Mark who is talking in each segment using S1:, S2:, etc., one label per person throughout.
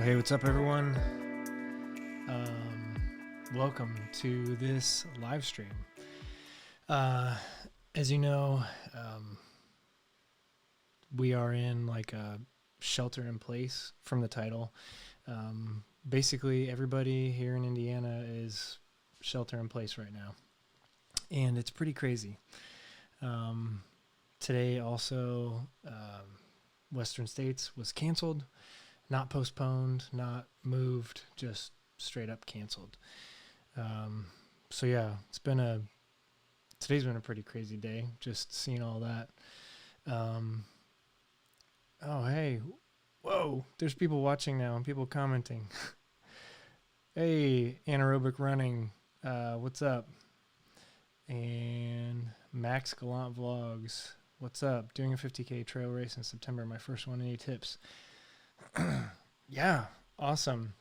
S1: Well, hey, what's up, everyone? Welcome to this live stream. As you know, we are in like a shelter in place from the title. Basically, everybody here in Indiana is shelter in place right now, and it's pretty crazy. Today also, Western States was canceled. Not postponed, not moved, just straight up canceled. So yeah, today's been a pretty crazy day, just seeing all that. Oh, hey, whoa, there's people watching now and people commenting. Hey, anaerobic running, what's up? And Max Gallant Vlogs, what's up? Doing a 50K trail race in September, my first one, any tips? Yeah, awesome.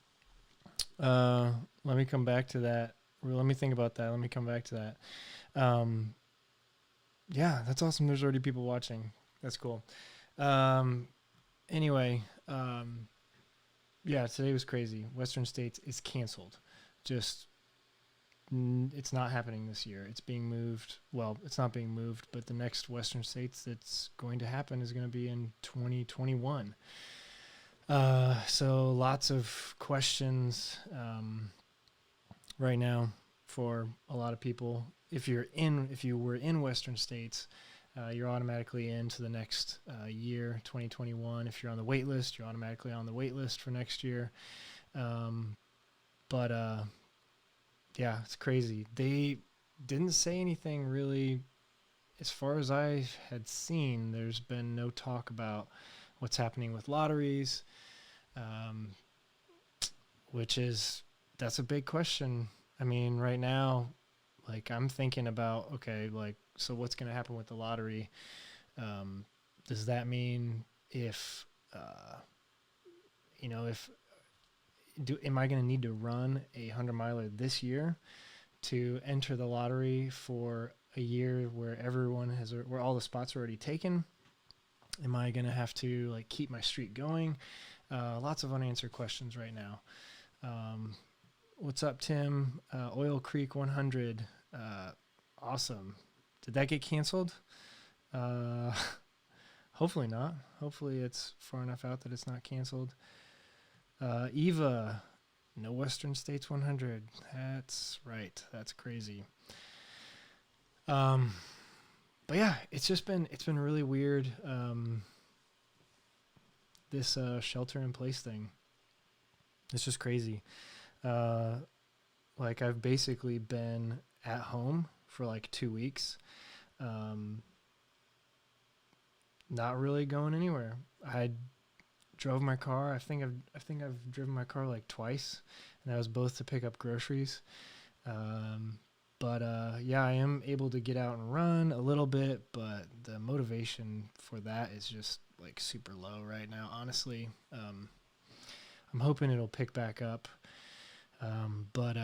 S1: Let me come back to that. Let me think about that. Let me come back to that. Yeah, that's awesome. There's already people watching. That's cool. Anyway, yeah, today was crazy. Western States is canceled. Just, it's not happening this year. It's being moved. Well, it's not being moved, but the next Western States that's going to happen is going to be in 2021. So lots of questions right now for a lot of people. If you were in Western States, you're automatically into the next year, 2021. If you're on the wait list, you're automatically on the wait list for next year. But yeah, it's crazy. They didn't say anything really. As far as I had seen, there's been no talk about what's happening with lotteries, that's a big question. I mean, right now, like, I'm thinking about, okay, like, so what's going to happen with the lottery? Does that mean am I going to need to run a 100-miler this year to enter the lottery for a year where where all the spots are already taken? Am I going to have to like keep my streak going? Lots of unanswered questions right now. What's up, Tim? Oil Creek 100. Awesome. Did that get canceled? Hopefully not. Hopefully it's far enough out that it's not canceled. Eva, no Western States 100. That's right. That's crazy. But yeah, it's been really weird. This shelter in place thing. It's just crazy. Like, I've basically been at home for like 2 weeks. Not really going anywhere. I drove my car. I think I've driven my car like twice, and that was both to pick up groceries. But yeah, I am able to get out and run a little bit, but the motivation for that is just like super low right now, honestly. I'm hoping it'll pick back up. But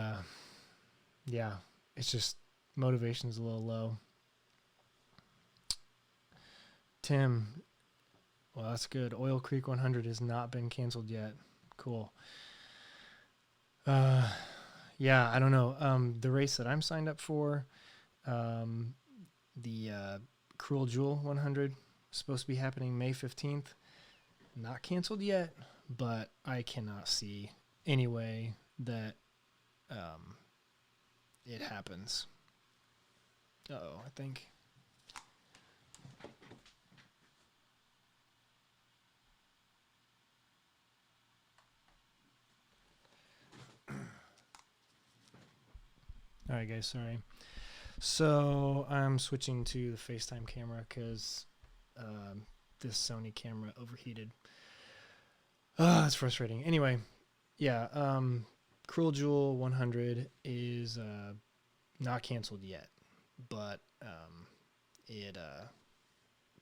S1: yeah, it's just motivation's a little low. Tim, well, that's good. Oil Creek 100 has not been canceled yet. Cool. Yeah, I don't know. The race that I'm signed up for, the Cruel Jewel 100, is supposed to be happening May 15th. Not canceled yet, but I cannot see any way that it happens. Uh-oh, I think. All right, guys, sorry. So I'm switching to the FaceTime camera because this Sony camera overheated. That's frustrating. Anyway, yeah, Cruel Jewel 100 is not canceled yet, but it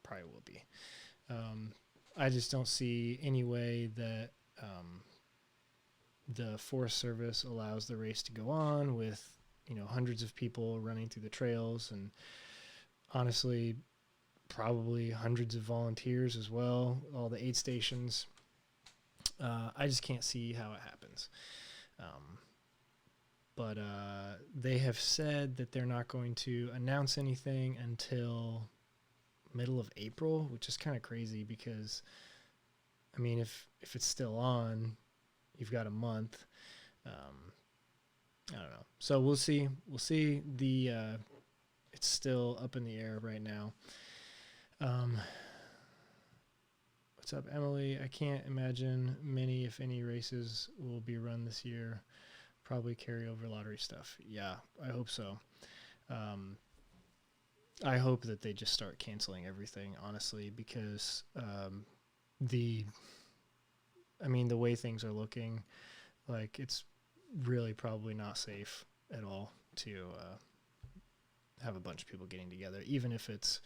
S1: probably will be. I just don't see any way that the Forest Service allows the race to go on with, hundreds of people running through the trails, and honestly, probably hundreds of volunteers as well, all the aid stations. I just can't see how it happens. But they have said that they're not going to announce anything until middle of April, which is kind of crazy because, I mean, if it's still on, you've got a month. I don't know. So we'll see. We'll see. It's still up in the air right now. What's up, Emily? I can't imagine many, if any, races will be run this year. Probably carryover lottery stuff. Yeah, I hope so. I hope that they just start canceling everything, honestly, because the way things are looking, like, it's really probably not safe at all to have a bunch of people getting together, even if it's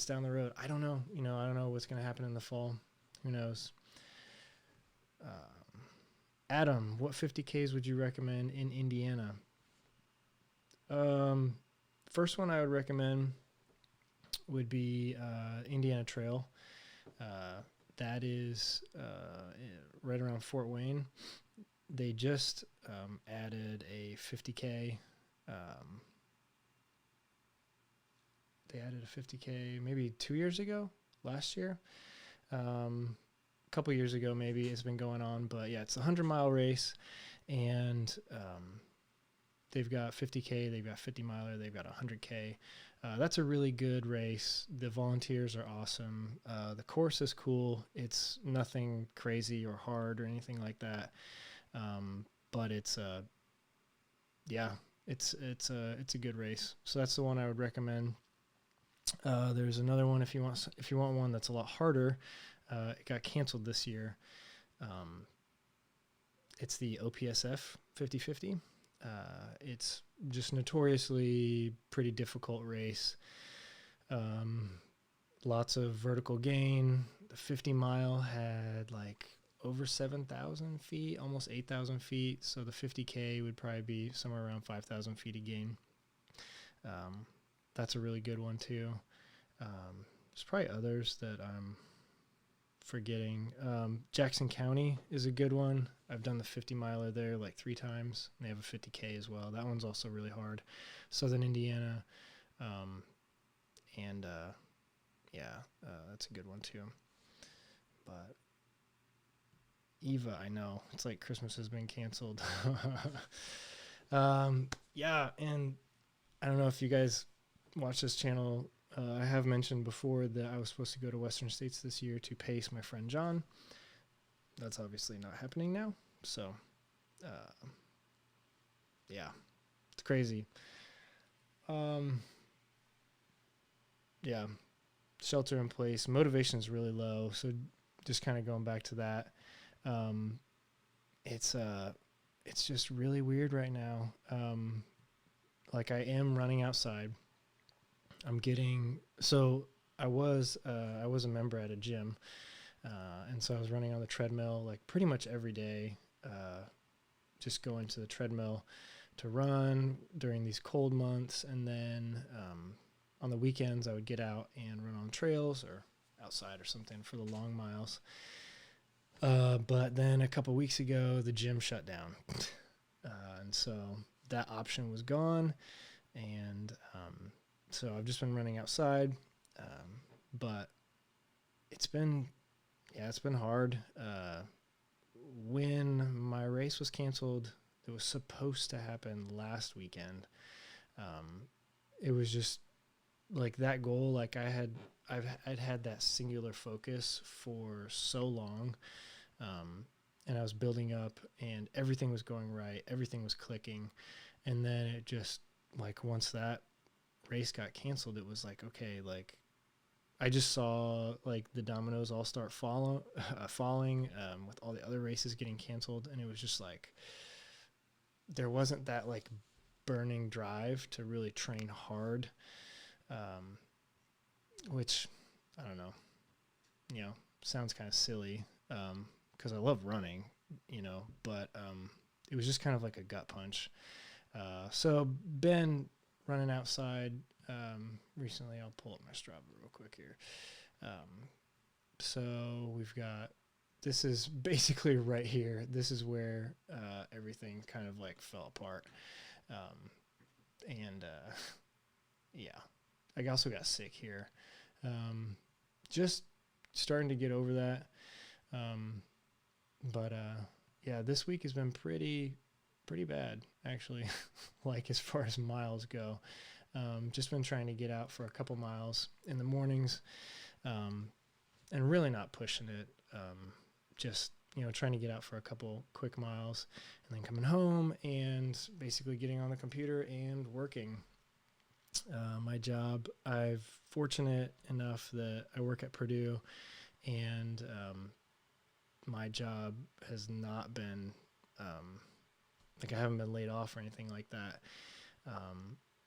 S1: down the road. I don't know. I don't know what's going to happen in the fall. Who knows? Adam, what 50Ks would you recommend in Indiana? First one I would recommend would be Indiana Trail. That is right around Fort Wayne. They just added a 50K. They added a 50K maybe 2 years ago, last year. A couple years ago maybe. It's been going on, but yeah, it's a 100-mile race, and they've got 50K, they've got 50 miler, they've got 100K. That's a really good race. The volunteers are awesome. The course is cool. It's nothing crazy or hard or anything like that. But it's a good race. So that's the one I would recommend. There's another one if you want one that's a lot harder. It got canceled this year. It's the OPSF 50/50. It's just notoriously pretty difficult race. Lots of vertical gain. The 50 mile had like over 7,000 feet, almost 8,000 feet. So the 50K would probably be somewhere around 5,000 feet of gain. That's a really good one too. There's probably others that I'm forgetting. Jackson County is a good one. I've done the 50 miler there like 3 times. They have a 50K as well. That one's also really hard. Southern Indiana. That's a good one too. But Eva, I know. It's like Christmas has been canceled. And I don't know if you guys watch this channel. I have mentioned before that I was supposed to go to Western States this year to pace my friend John. That's obviously not happening now. So, it's crazy. Shelter in place. Motivation is really low. So just kind of going back to that. It's just really weird right now. Like I am running outside. I was a member at a gym, and so I was running on the treadmill like pretty much every day, just going to the treadmill to run during these cold months, and then on the weekends I would get out and run on trails or outside or something for the long miles. But then a couple weeks ago the gym shut down, and so that option was gone, and so I've just been running outside, but it's been hard. When my race was canceled, it was supposed to happen last weekend. It was just like that goal. Like I'd had that singular focus for so long, and I was building up, and everything was going right, everything was clicking, and then it just like once that race got canceled, it was like, okay, like I just saw like the dominoes all start falling with all the other races getting canceled, and it was just like there wasn't that like burning drive to really train hard, which I don't know, sounds kind of silly because I love running, but it was just kind of like a gut punch. So been running outside recently. I'll pull up my Strava real quick here. So we've got this is basically right here. This is where everything kind of like fell apart. And yeah, I also got sick here. Just starting to get over that. But yeah, this week has been pretty bad, actually, like as far as miles go. Just been trying to get out for a couple miles in the mornings, and really not pushing it. Just, trying to get out for a couple quick miles and then coming home and basically getting on the computer and working. My job, I'm fortunate enough that I work at Purdue, and my job has not been, like I haven't been laid off or anything like that.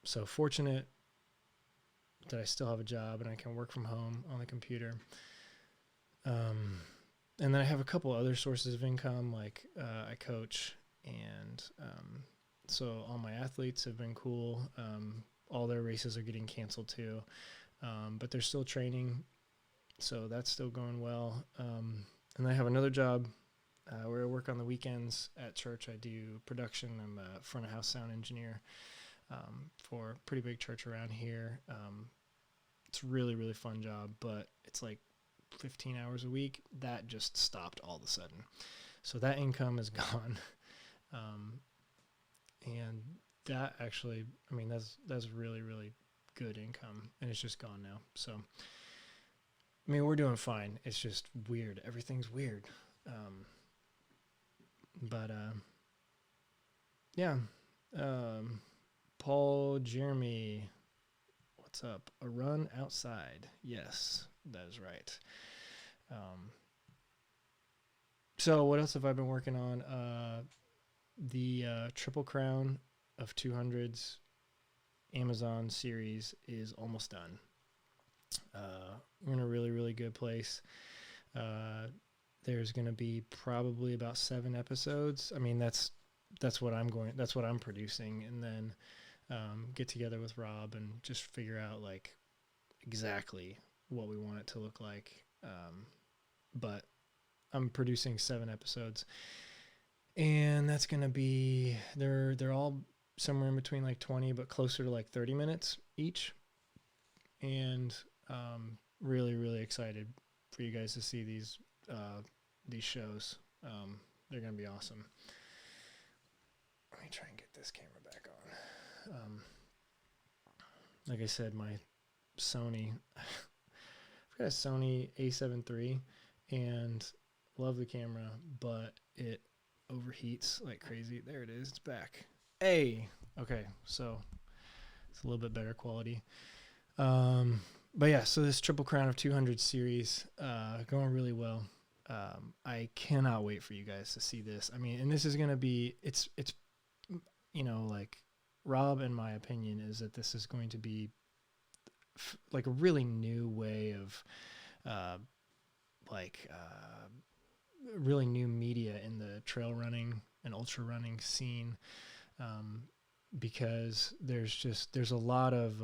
S1: So fortunate that I still have a job and I can work from home on the computer. And then I have a couple other sources of income, like I coach, and so all my athletes have been cool. All their races are getting canceled too, but they're still training, so that's still going well. And I have another job where I work on the weekends at church. I do production. I'm a front of house sound engineer for a pretty big church around here. It's a really, really fun job, but it's like 15 hours a week. That just stopped all of a sudden. So that income is gone. And that actually, I mean, that's really, really good income, and it's just gone now. So, I mean, we're doing fine. It's just weird. Everything's weird. But yeah. Paul Jeremy, what's up? A run outside. Yes, that is right. So what else have I been working on? The Triple Crown of 200s Amazon series is almost done. We're in a really, really good place. There's going to be probably about 7 episodes. I mean, that's what I'm producing, and then get together with Rob and just figure out like exactly what we want it to look like. But I'm producing 7 episodes, and that's going to be, they're all somewhere in between like 20, but closer to like 30 minutes each. And really, really excited for you guys to see these shows. They're going to be awesome. Let me try and get this camera back on. Like I said, my Sony, I've got a Sony A7 III, and love the camera, but it overheats like crazy. There it is. It's back. Hey! Okay, so it's a little bit better quality. But yeah, so this Triple Crown of 200 series, going really well. I cannot wait for you guys to see this. I mean, and this is going to be, it's, like Rob, in my opinion, is that this is going to be like a really new way of, really new media in the trail running and ultra running scene. Because there's a lot of,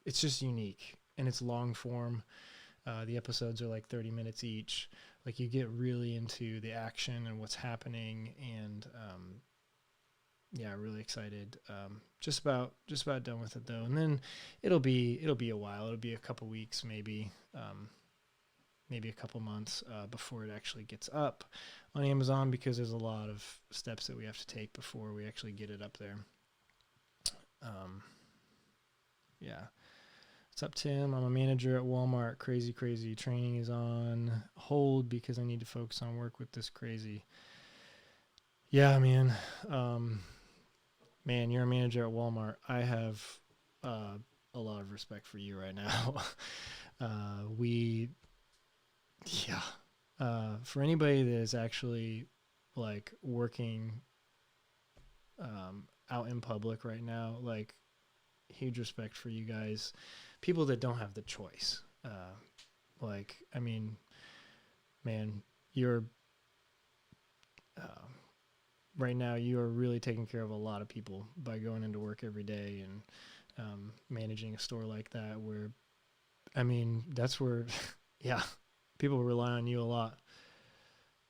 S1: it's just unique, and it's long form. The episodes are like 30 minutes each. Like, you get really into the action and what's happening, and yeah, really excited. Just about done with it though, and then it'll be a while. It'll be a couple weeks, maybe a couple months before it actually gets up on Amazon, because there's a lot of steps that we have to take before we actually get it up there. Yeah. What's up, Tim? I'm a manager at Walmart. Crazy. Training is on hold because I need to focus on work with this crazy. Yeah, man. Man, you're a manager at Walmart. I have a lot of respect for you right now. For anybody that is actually like working out in public right now, like, huge respect for you guys. People that don't have the choice. I mean, man, you're right now you are really taking care of a lot of people by going into work every day and managing a store like that, where, I mean, that's where, yeah, people rely on you a lot.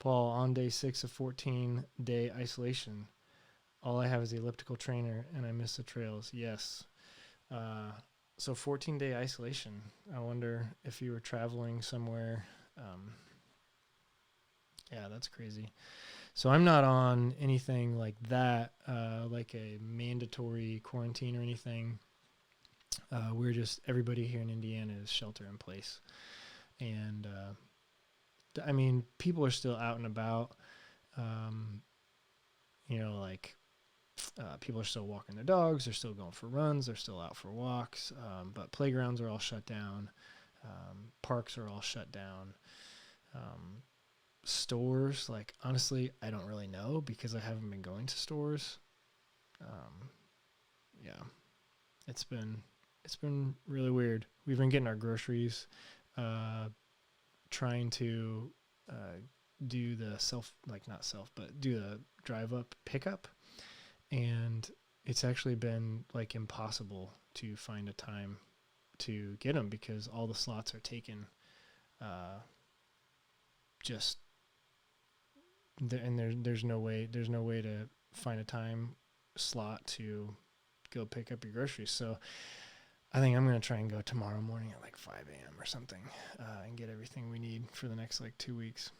S1: Paul, on day 6 of 14-day isolation, all I have is the elliptical trainer, and I miss the trails. Yes. So 14-day isolation. I wonder if you were traveling somewhere. Yeah, that's crazy. So I'm not on anything like that, like a mandatory quarantine or anything. We're just, everybody here in Indiana is shelter in place. And, I mean, people are still out and about. You know, like, people are still walking their dogs. They're still going for runs. They're still out for walks. But playgrounds are all shut down. Parks are all shut down. Stores, like, honestly, I don't really know because I haven't been going to stores. Yeah, it's been really weird. We've been getting our groceries, trying to do the do the drive up pickup, and it's actually been like impossible to find a time to get them because all the slots are taken. There's no way to find a time slot to go pick up your groceries. So I think I'm going to try and go tomorrow morning at like 5 a.m. or something, and get everything we need for the next like 2 weeks.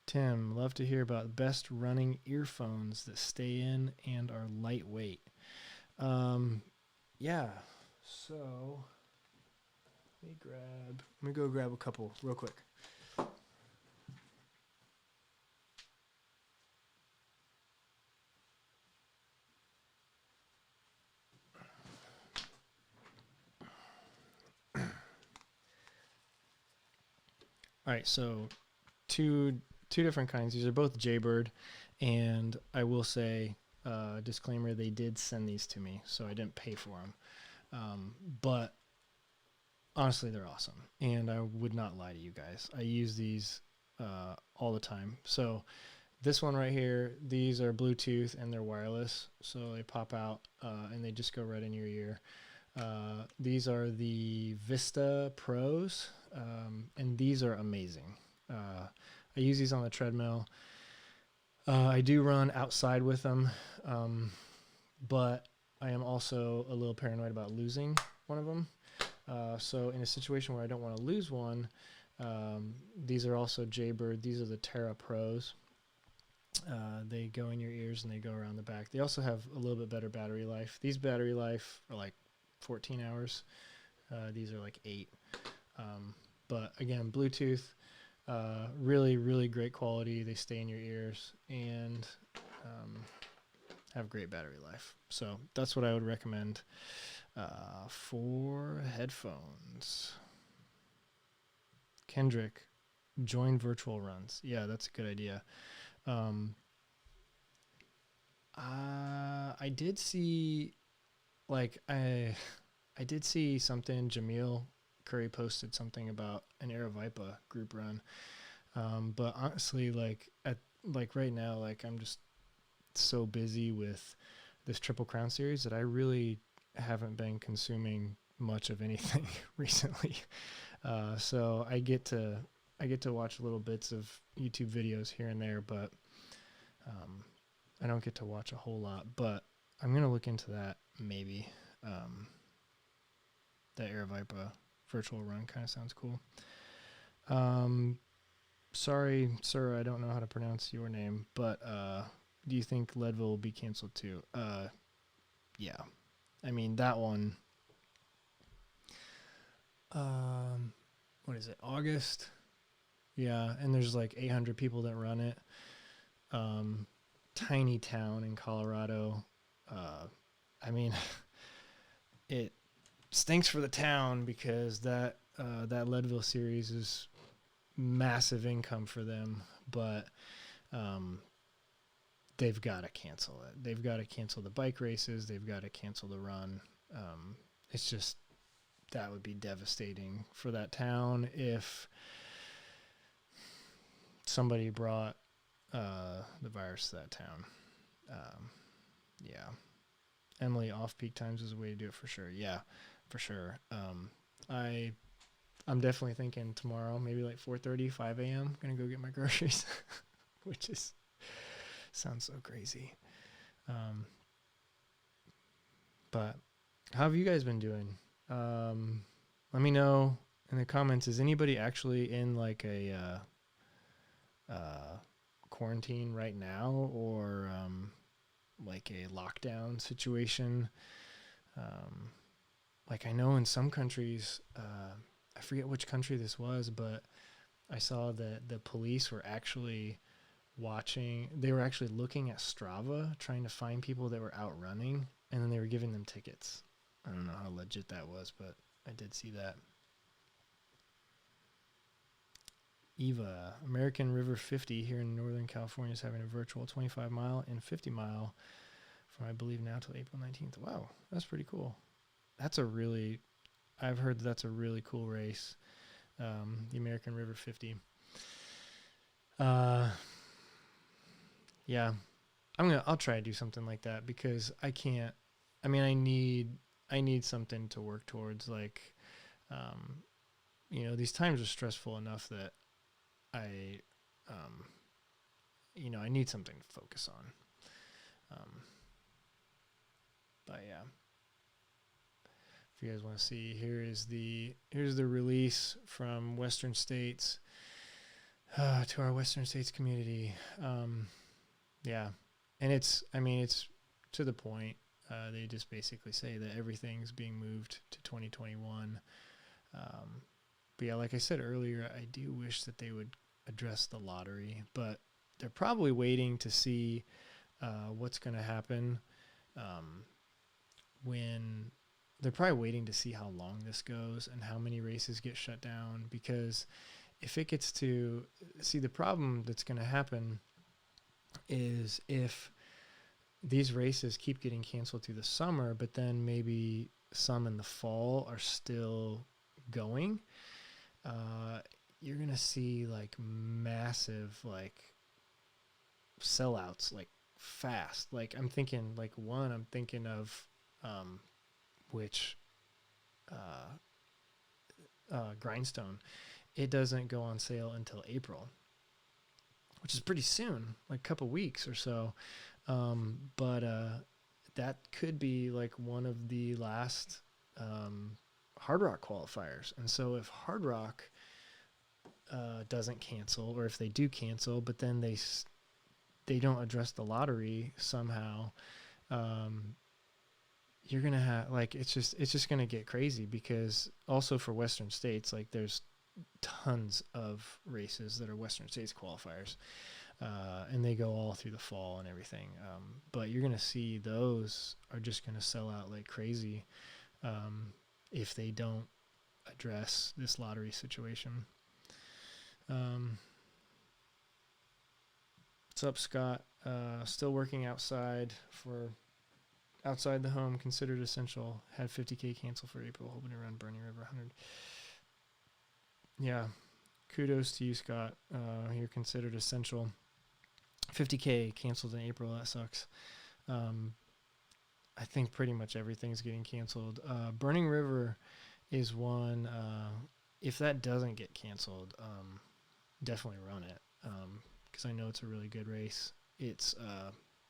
S1: Tim, love to hear about best running earphones that stay in and are lightweight. Yeah, so let me go grab a couple real quick. All right, so two different kinds. These are both Jaybird, and I will say, disclaimer, they did send these to me, so I didn't pay for them. But honestly, they're awesome, and I would not lie to you guys. I use these all the time. So this one right here, these are Bluetooth and they're wireless, so they pop out and they just go right in your ear. These are the Vista Pros, and these are amazing. I use these on the treadmill. I do run outside with them, but I am also a little paranoid about losing one of them. So in a situation where I don't want to lose one, these are also Jaybird. These are the Terra Pros. They go in your ears and they go around the back. They also have a little bit better battery life. These battery life are like 14 hours. These are like 8. But again, Bluetooth, really, really great quality. They stay in your ears and have great battery life. So that's what I would recommend for headphones. Kendrick, join virtual runs. Yeah, that's a good idea. I did see, I did see something. Jamil Curry posted something about an Aravaipa group run. But honestly, right now, I'm just so busy with this Triple Crown series that I really haven't been consuming much of anything recently. So I get to watch little bits of YouTube videos here and there, but I don't get to watch a whole lot. But I'm gonna look into that maybe. That Aravaipa virtual run kind of sounds cool. Sorry, sir, I don't know how to pronounce your name, but do you think Leadville will be canceled too? Yeah. I mean, that one, what is it, August? Yeah, and there's like 800 people that run it. Tiny town in Colorado. I mean, it stinks for the town because that Leadville series is massive income for them, but they've got to cancel it. They've got to cancel the bike races. They've got to cancel the run. It's just, that would be devastating for that town if somebody brought the virus to that town. Yeah. Emily, off-peak times is a way to do it for sure. Yeah, for sure. I I'm definitely thinking tomorrow, maybe like 4:30, 5 a.m. Gonna go get my groceries, which is sounds so crazy. Um, but how have you guys been doing? Let me know in the comments. Is anybody actually in like a quarantine right now, or like a lockdown situation? Like I know in some countries, I forget which country this was, but I saw that the police were actually they were actually looking at Strava, trying to find people that were out running, and then they were giving them tickets. I don't know how legit that was, but I did see that. Eva, American River 50 here in Northern California is having a virtual 25-mile and 50-mile from, I believe, now till April 19th. Wow, that's pretty cool. I've heard that's a really cool race, the American River 50. Yeah, I'll try to do something like that because I can't. I mean, I need something to work towards. Like, these times are stressful enough that I, I need something to focus on. But yeah, if you guys want to see, here's the release from Western States to our Western States community. Yeah, and it's to the point. They just basically say that everything's being moved to 2021. But yeah, like I said earlier, I do wish that they would address the lottery, but they're probably waiting to see what's going to happen when they're probably waiting to see how long this goes and how many races get shut down. Because if it gets to see, the problem that's going to happen is if these races keep getting canceled through the summer, but then maybe some in the fall are still going, you're going to see like massive like sellouts like fast. Like I'm thinking of which Grindstone, it doesn't go on sale until April, which is pretty soon, like a couple weeks or so. But that could be like one of the last Hard Rock qualifiers. And so if Hard Rock doesn't cancel, or if they do cancel, but then they don't address the lottery somehow, you're gonna have like it's just gonna get crazy. Because also for Western States, like there's tons of races that are Western States qualifiers, and they go all through the fall and everything. But you're gonna see those are just gonna sell out like crazy if they don't address this lottery situation. What's up, Scott? Still working outside the home, considered essential. Had 50K cancel for April, hoping to run Burning River 100. Yeah, kudos to you, Scott. You're considered essential. 50K canceled in April. That sucks. I think pretty much everything's getting canceled. Burning River is one. If that doesn't get canceled, definitely run it, because I know it's a really good race. It's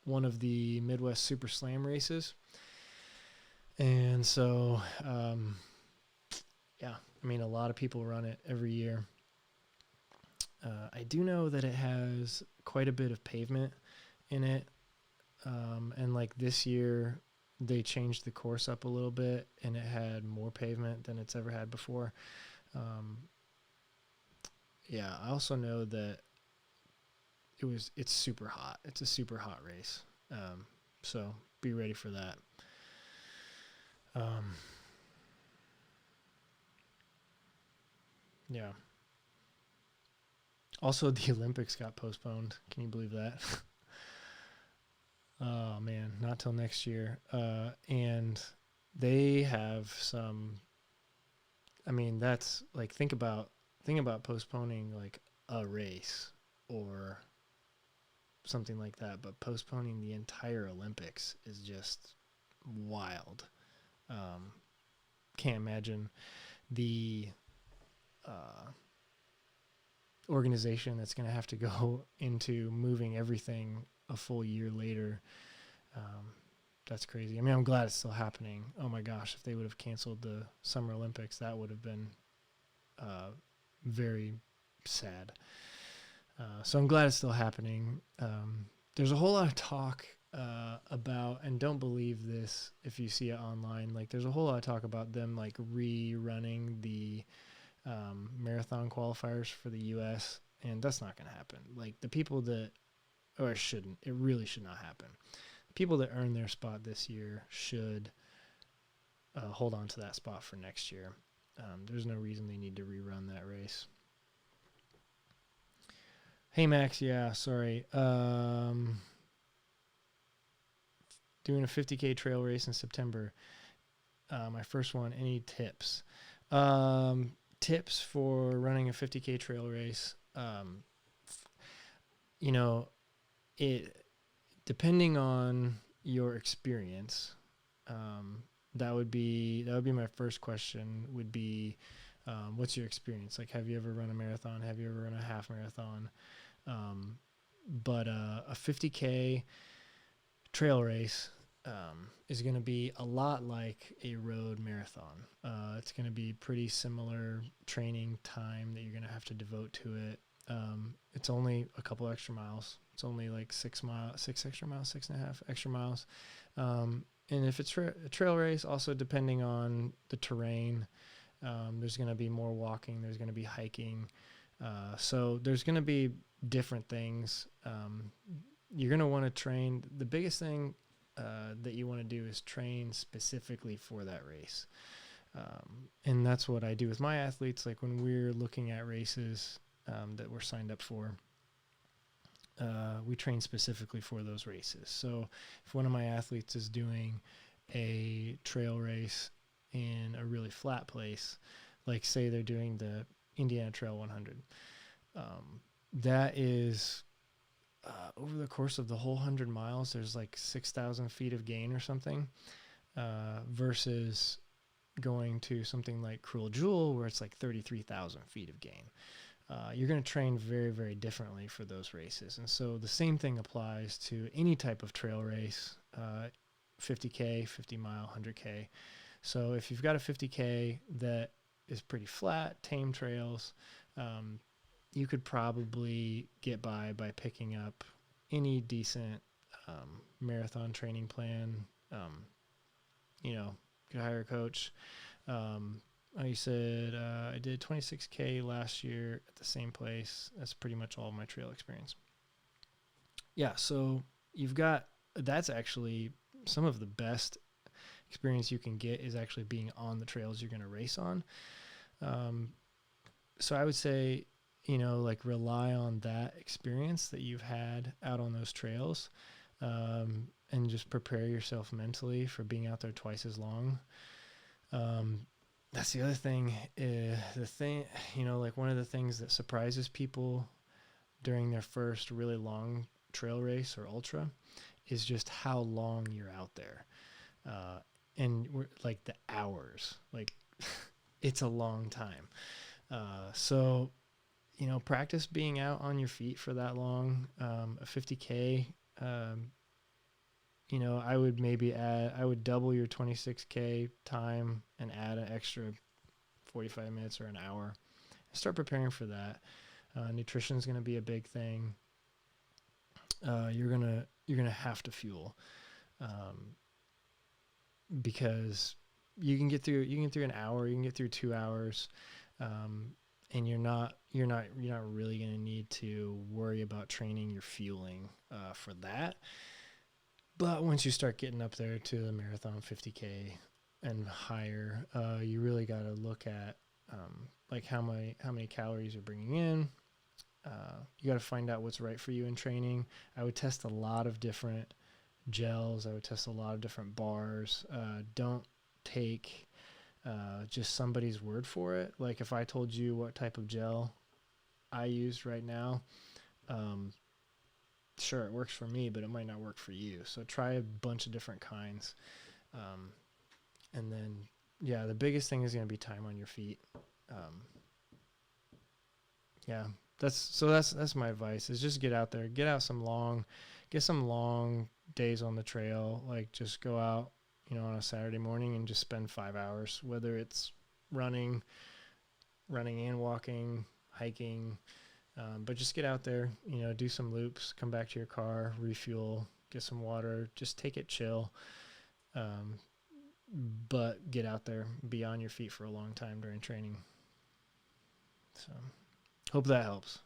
S1: one of the Midwest Super Slam races. And so, yeah, I mean, a lot of people run it every year. I do know that it has quite a bit of pavement in it. And like this year, they changed the course up a little bit, and it had more pavement than it's ever had before. Yeah, I also know that it's super hot. It's a super hot race. So be ready for that. Yeah. Also, the Olympics got postponed. Can you believe that? Oh man, not till next year. And they have some. I mean, that's like think about postponing like a race or something like that, but postponing the entire Olympics is just wild. Can't imagine the organization that's going to have to go into moving everything a full year later. That's crazy. I mean, I'm glad it's still happening. Oh my gosh, if they would have canceled the Summer Olympics, that would have been very sad. So I'm glad it's still happening. There's a whole lot of talk about, and don't believe this if you see it online, like there's a whole lot of talk about them like rerunning the marathon qualifiers for the U.S., and that's not going to happen. Like the people that, or it really should not happen. People that earn their spot this year should hold on to that spot for next year. There's no reason they need to rerun that race. Hey Max, yeah, sorry. Doing a 50K trail race in September. My first one. Any tips? Tips for running a 50K trail race. Depending on your experience, that would be my first question. Would be, what's your experience? Like, have you ever run a marathon? Have you ever run a half marathon? But a 50K trail race is going to be a lot like a road marathon. It's going to be pretty similar training time that you're going to have to devote to it. It's only a couple extra miles. It's only like 6.5 extra miles. And if it's a trail race, also depending on the terrain, there's going to be more walking. There's going to be hiking. So there's going to be different things. You're going to want to train. The biggest thing that you want to do is train specifically for that race. And that's what I do with my athletes. Like when we're looking at races that we're signed up for, we train specifically for those races. So if one of my athletes is doing a trail race in a really flat place, like say they're doing the Indiana Trail 100, that is over the course of the whole 100 miles, there's like 6,000 feet of gain or something, versus going to something like Cruel Jewel where it's like 33,000 feet of gain. You're going to train very, very differently for those races. And so the same thing applies to any type of trail race, 50K, 50 mile, 100K. So if you've got a 50K that is pretty flat, tame trails, you could probably get by picking up any decent marathon training plan. You could hire a coach. You said I did 26K last year at the same place. That's pretty much all of my trail experience. Yeah, so that's actually some of the best experience you can get is actually being on the trails you're going to race on. So I would say, rely on that experience that you've had out on those trails, and just prepare yourself mentally for being out there twice as long. That's the other thing. One of the things that surprises people during their first really long trail race or ultra is just how long you're out there. And we're like the hours, like it's a long time. So practice being out on your feet for that long. A 50K, I would double your 26K time and add an extra 45 minutes or an hour. Start preparing for that. Nutrition is going to be a big thing. You're gonna have to fuel, because you can get through an hour, you can get through 2 hours, and you're not really going to need to worry about training your fueling for that. But once you start getting up there to the marathon 50K and higher, you really got to look at how many calories you're bringing in. You got to find out what's right for you in training. I would test a lot of different gels. I would test a lot of different bars. Don't take just somebody's word for it. Like if I told you what type of gel I used right now, sure, it works for me, but it might not work for you. So try a bunch of different kinds. And then, the biggest thing is going to be time on your feet. yeah, that's my advice is just get out there, get some long days on the trail. Like just go out, on a Saturday morning and just spend 5 hours, whether it's running, and walking, hiking, but just get out there, do some loops, come back to your car, refuel, get some water, just take it chill. But get out there, be on your feet for a long time during training. So hope that helps.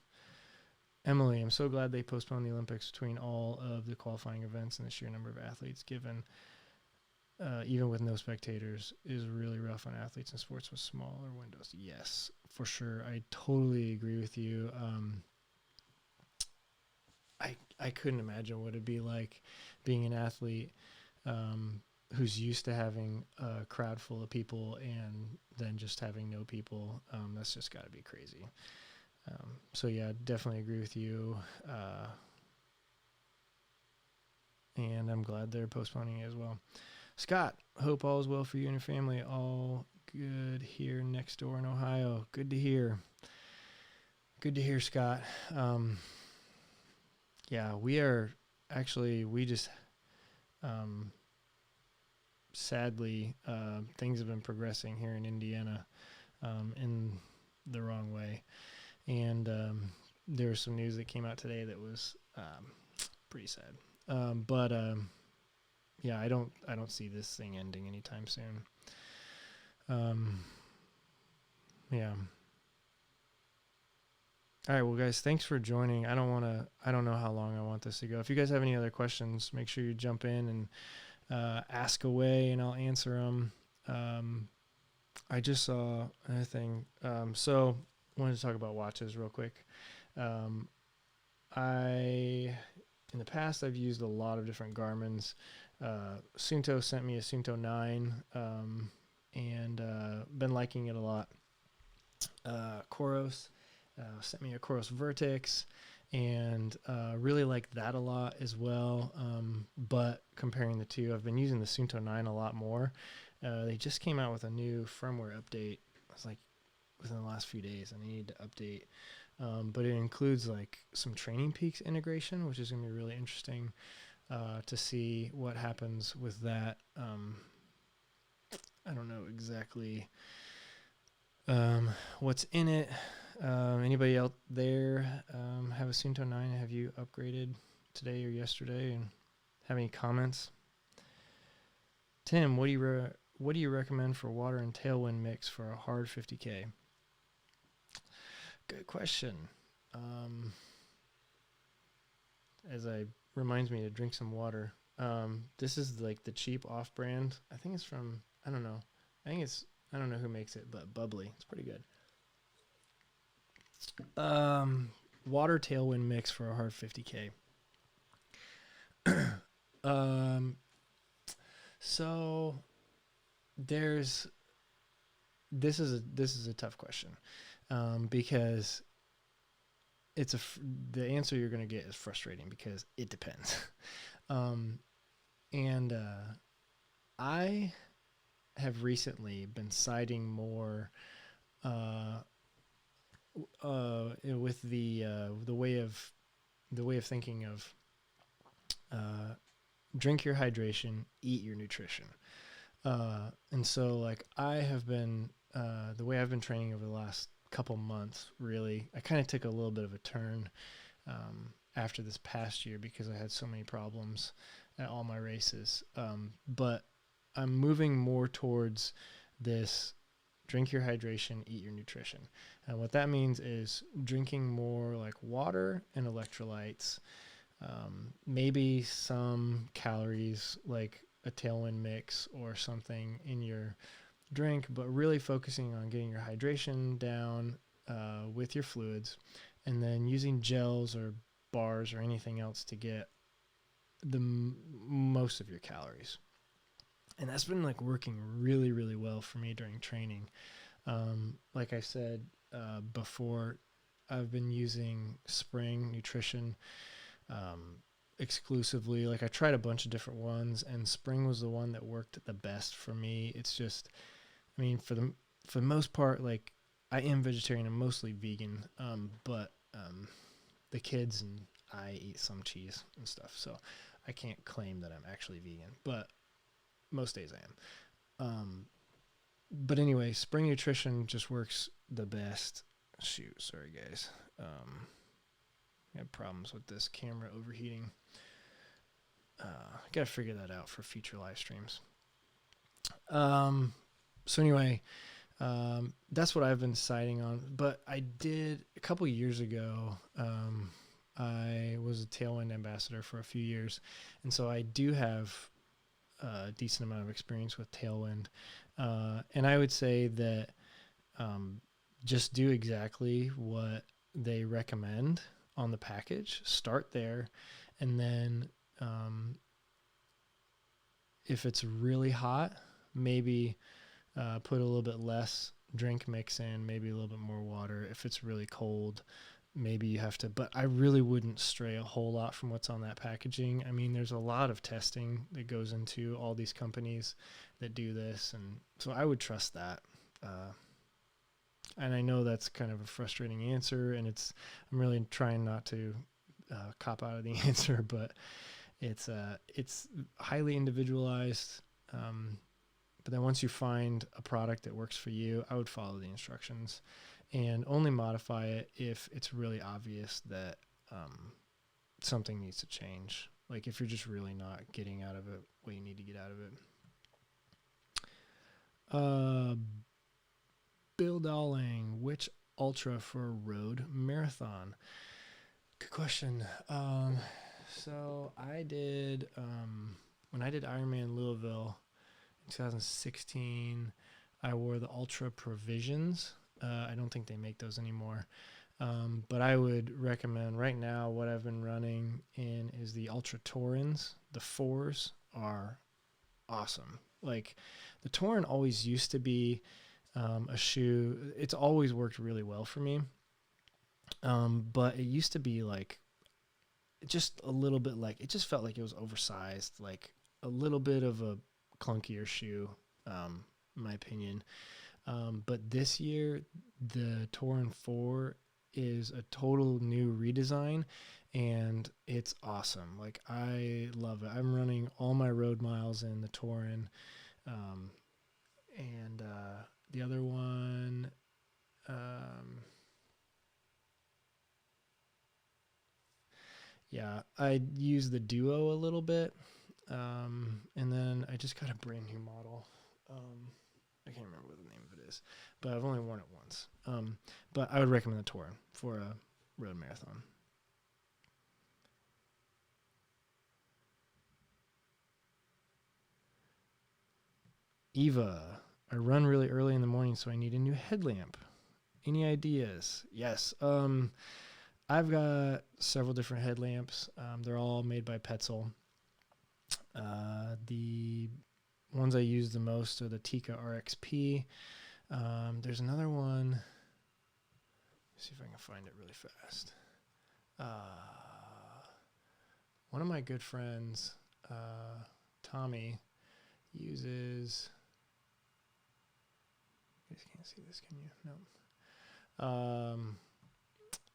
S1: Emily, I'm so glad they postponed the Olympics between all of the qualifying events, and the sheer number of athletes given, even with no spectators, is really rough on athletes and sports with smaller windows. Yes, for sure. I totally agree with you. I couldn't imagine what it'd be like being an athlete who's used to having a crowd full of people and then just having no people. That's just got to be crazy. So yeah, definitely agree with you. And I'm glad they're postponing it as well. Scott, hope all is well for you and your family. All good here next door in Ohio. Good to hear. Good to hear, Scott. Yeah, we just, sadly, things have been progressing here in Indiana in the wrong way. And there was some news that came out today that was pretty sad. But yeah, I don't see this thing ending anytime soon. Yeah. All right, well, guys, thanks for joining. I don't know how long I want this to go. If you guys have any other questions, make sure you jump in and ask away, and I'll answer them. I just saw another thing. So I wanted to talk about watches real quick. In the past, I've used a lot of different Garmin's. Sunto sent me a Sunto 9, and been liking it a lot. Coros sent me a Coros Vertex, and really like that a lot as well. But comparing the two, I've been using the Sunto 9 a lot more. They just came out with a new firmware update. It was like within the last few days, and I need to update. But it includes like some Training Peaks integration, which is going to be really interesting to see what happens with that. I don't know exactly what's in it. Anybody out there have a Sunto 9? Have you upgraded today or yesterday, and have any comments? Tim, what do you recommend for water and tailwind mix for a hard 50K? Good question. Reminds me to drink some water. This is like the cheap off-brand. I think it's from, I don't know. I don't know who makes it, but Bubbly. It's pretty good. Water tailwind mix for a hard 50K. So this is a tough question, because the answer you're going to get is frustrating because it depends. And I have recently been siding more with the way of thinking of drink your hydration, eat your nutrition. And so like I have been the way I've been training over the last couple months, really, I kind of took a little bit of a turn after this past year because I had so many problems at all my races. But I'm moving more towards this drink your hydration, eat your nutrition. And what that means is drinking more like water and electrolytes, maybe some calories like a tailwind mix or something in your drink, but really focusing on getting your hydration down with your fluids, and then using gels or bars or anything else to get the most of your calories. And that's been like working really, really well for me during training. Like I said before, I've been using Spring Nutrition exclusively. Like I tried a bunch of different ones, and Spring was the one that worked the best for me. It's just, I mean, for the most part, like I am vegetarian and mostly vegan, but the kids and I eat some cheese and stuff, so I can't claim that I'm actually vegan, but most days I am. But anyway, Spring Nutrition just works the best. Shoot, sorry guys. I have problems with this camera overheating. Gotta figure that out for future live streams. So anyway, that's what I've been deciding on. But I did a couple years ago. I was a Tailwind ambassador for a few years, and so I do have a decent amount of experience with Tailwind. And I would say that just do exactly what they recommend on the package. Start there, and then if it's really hot, maybe put a little bit less drink mix in, maybe a little bit more water. If it's really cold, maybe you have to, but I really wouldn't stray a whole lot from what's on that packaging. I mean, there's a lot of testing that goes into all these companies that do this, and so I would trust that. And I know that's kind of a frustrating answer, and I'm really trying not to cop out of the answer, but it's highly individualized. But then once you find a product that works for you, I would follow the instructions and only modify it if it's really obvious that something needs to change. Like if you're just really not getting out of it what you need to get out of it. Bill Dowling, which ultra for a road marathon? Good question. So I did, when I did Ironman Louisville in 2016, I wore the Ultra Provisions. I don't think they make those anymore. But I would recommend right now what I've been running in is the Ultra Taurins. The 4s are awesome. Like the Taurin always used to be a shoe. It's always worked really well for me. But it used to be like just a little bit like, it just felt like it was oversized, like a little bit of a clunkier shoe, in my opinion. But this year, the Taurin 4 is a total new redesign, and it's awesome. Like, I love it. I'm running all my road miles in the Taurin. And the other one, yeah, I use the Duo a little bit. And then I just got a brand new model. I can't remember what the name of it is, but I've only worn it once. But I would recommend the Taurin for a road marathon. Eva, I run really early in the morning, so I need a new headlamp. Any ideas? Yes. I've got several different headlamps. They're all made by Petzl. The ones I use the most are the Tika RXP. There's another one. Let's see if I can find it really fast. One of my good friends, Tommy, uses... You guys can't see this, can you? No.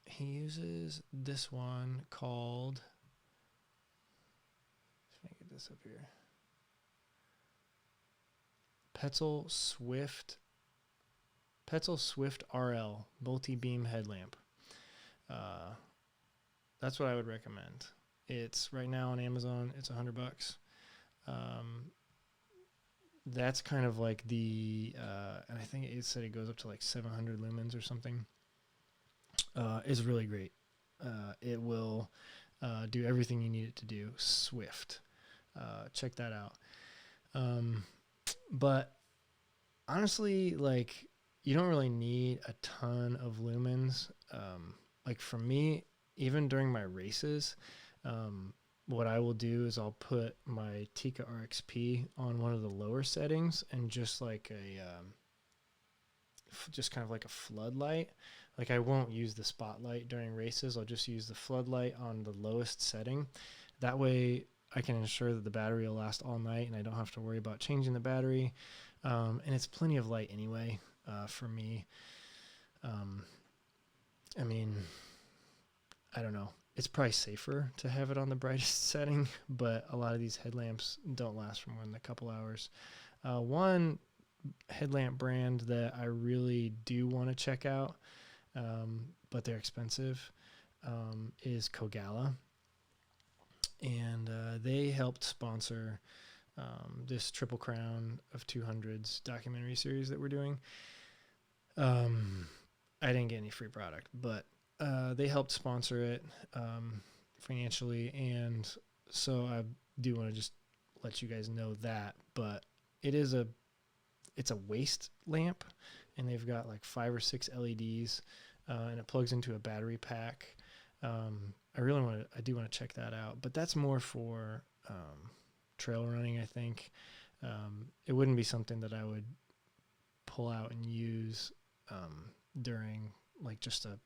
S1: He uses this one called... Let me get this up here. Petzl Swift RL multi-beam headlamp. That's what I would recommend. It's right now on Amazon. It's $100. That's kind of like the, and I think it said it goes up to like 700 lumens or something. It's really great. It will do everything you need it to do. Swift. Check that out. But honestly, like, you don't really need a ton of lumens. Like for me, even during my races, what I will do is I'll put my Tika RXP on one of the lower settings and just like just kind of like a floodlight. Like I won't use the spotlight during races. I'll just use the floodlight on the lowest setting. That way I can ensure that the battery will last all night and I don't have to worry about changing the battery. And it's plenty of light anyway, for me. Um, I mean, I don't know. It's probably safer to have it on the brightest setting, but a lot of these headlamps don't last for more than a couple hours. One headlamp brand that I really do want to check out, but they're expensive, is Kogalla. And they helped sponsor this Triple Crown of 200s documentary series that we're doing. I didn't get any free product, but they helped sponsor it financially, and so I do want to just let you guys know that. But it's a waist lamp, and they've got like 5 or 6 LEDs, and it plugs into a battery pack. I do want to check that out, but that's more for trail running, I think. It wouldn't be something that I would pull out and use during like just a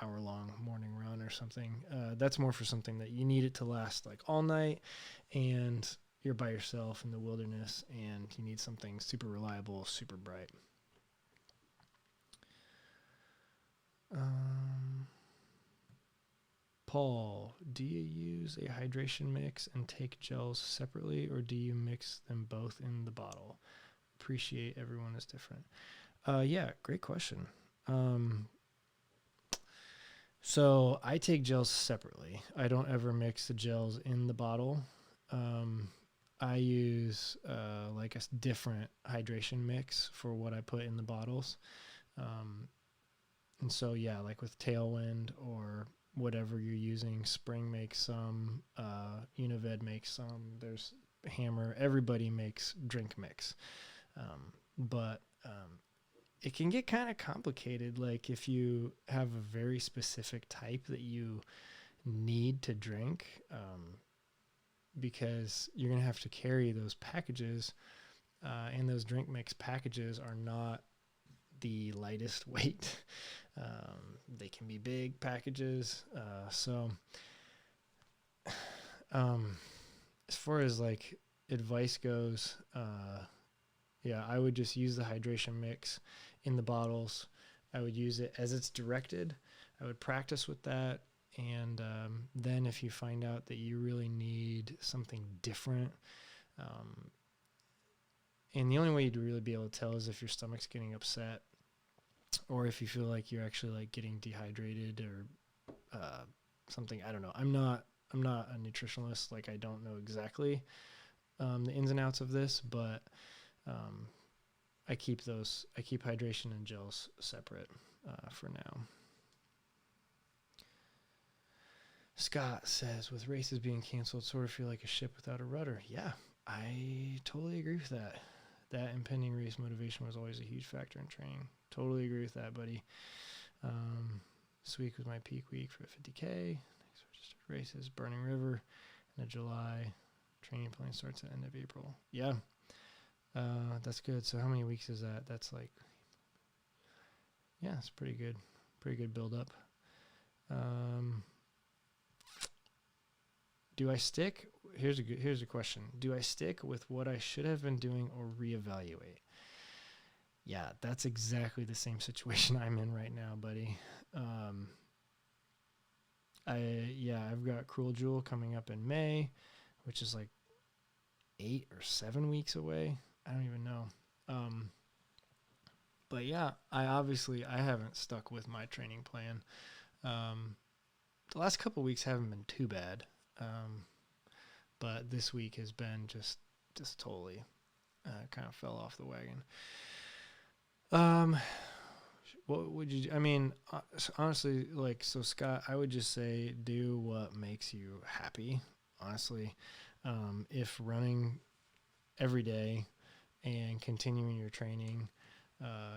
S1: hour-long morning run or something. That's more for something that you need it to last like all night, and you're by yourself in the wilderness, and you need something super reliable, super bright. Paul, do you use a hydration mix and take gels separately, or do you mix them both in the bottle? Appreciate everyone is different. Yeah, great question. So I take gels separately. I don't ever mix the gels in the bottle. I use like a different hydration mix for what I put in the bottles. And so, yeah, like with Tailwind or whatever you're using, Spring makes some, Unived makes some, there's Hammer, everybody makes drink mix. But it can get kind of complicated. Like if you have a very specific type that you need to drink, because you're going to have to carry those packages, and those drink mix packages are not the lightest weight. They can be big packages. So as far as like advice goes, yeah, I would just use the hydration mix in the bottles. I would use it as it's directed. I would practice with that. And then if you find out that you really need something different, and the only way you'd really be able to tell is if your stomach's getting upset, or if you feel like you're actually like getting dehydrated or something. I don't know. I'm not a nutritionalist. Like I don't know exactly the ins and outs of this, but I keep hydration and gels separate for now. Scott says, with races being canceled, sort of feel like a ship without a rudder. Yeah, I totally agree with that. That impending race motivation was always a huge factor in training. Totally agree with that, buddy. This week was my peak week for the 50K. Next registered races, Burning River, end of July. Training plan starts at end of April. Yeah, that's good. So how many weeks is that? That's like, yeah, it's pretty good. Pretty good build up. Do I stick? Here's a question. Do I stick with what I should have been doing or reevaluate? Yeah, that's exactly the same situation I'm in right now, buddy. I've got Cruel Jewel coming up in May, which is like 8 or 7 weeks away. I don't even know. But yeah, I haven't stuck with my training plan. The last couple weeks haven't been too bad. But this week has been just totally kind of fell off the wagon. What would you, I mean, honestly, like, so Scott, I would just say do what makes you happy, honestly. If running every day and continuing your training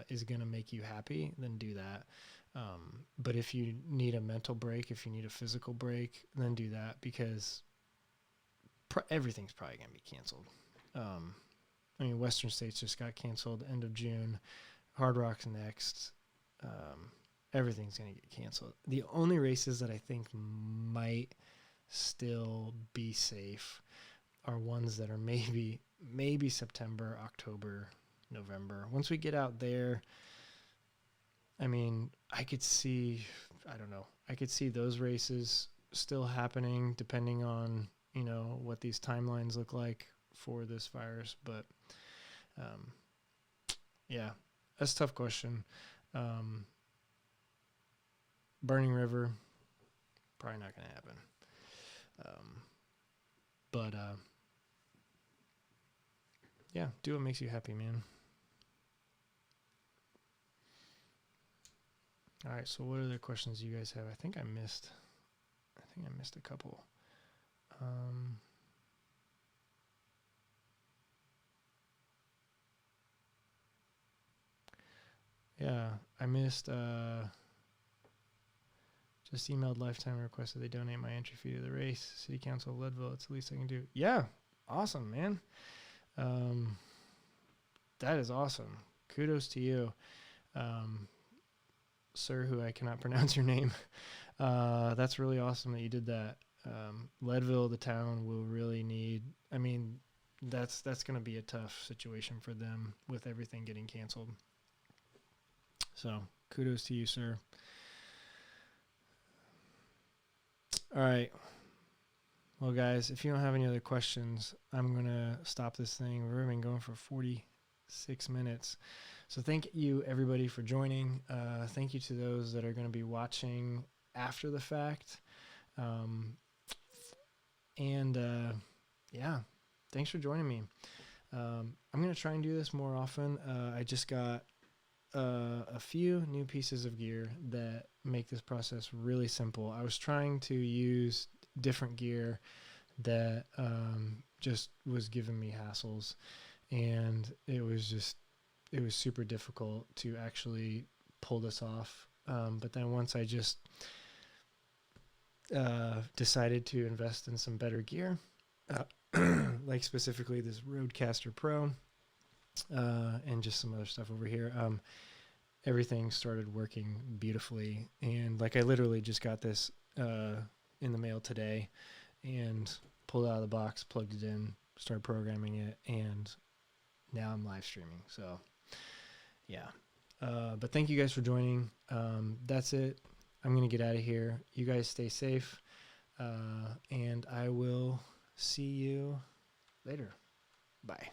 S1: is going to make you happy, then do that. But if you need a mental break, if you need a physical break, then do that, because everything's probably going to be canceled. I mean, Western States just got canceled end of June. Hard Rock's next. Everything's going to get canceled. The only races that I think might still be safe are ones that are maybe September, October, November. Once we get out there, I mean, I could see those races still happening depending on, what these timelines look like for this virus. But yeah, that's a tough question. Burning River, probably not going to happen. But yeah, do what makes you happy, man. All right, so what other questions do you guys have? I think I missed a couple. Yeah, I missed. Just emailed Lifetime and requested they donate my entry fee to the race. City Council of Leadville. It's the least I can do. Yeah, awesome, man. That is awesome. Kudos to you, sir, who I cannot pronounce your name. That's really awesome that you did that. Leadville, the town, will really need. I mean, that's going to be a tough situation for them with everything getting canceled. So, kudos to you, sir. All right. Well, guys, if you don't have any other questions, I'm going to stop this thing. We've been going for 46 minutes. So thank you, everybody, for joining. Thank you to those that are going to be watching after the fact. Yeah, thanks for joining me. I'm going to try and do this more often. I just got a few new pieces of gear that make this process really simple. I was trying to use different gear that just was giving me hassles, and it was super difficult to actually pull this off. But then once I just decided to invest in some better gear, like specifically this Rodecaster Pro, and just some other stuff over here, everything started working beautifully. And like, I literally just got this in the mail today and pulled it out of the box, plugged it in, started programming it, and now I'm live streaming. So yeah. But thank you guys for joining. That's it. I'm going to get out of here. You guys stay safe. And I will see you later. Bye.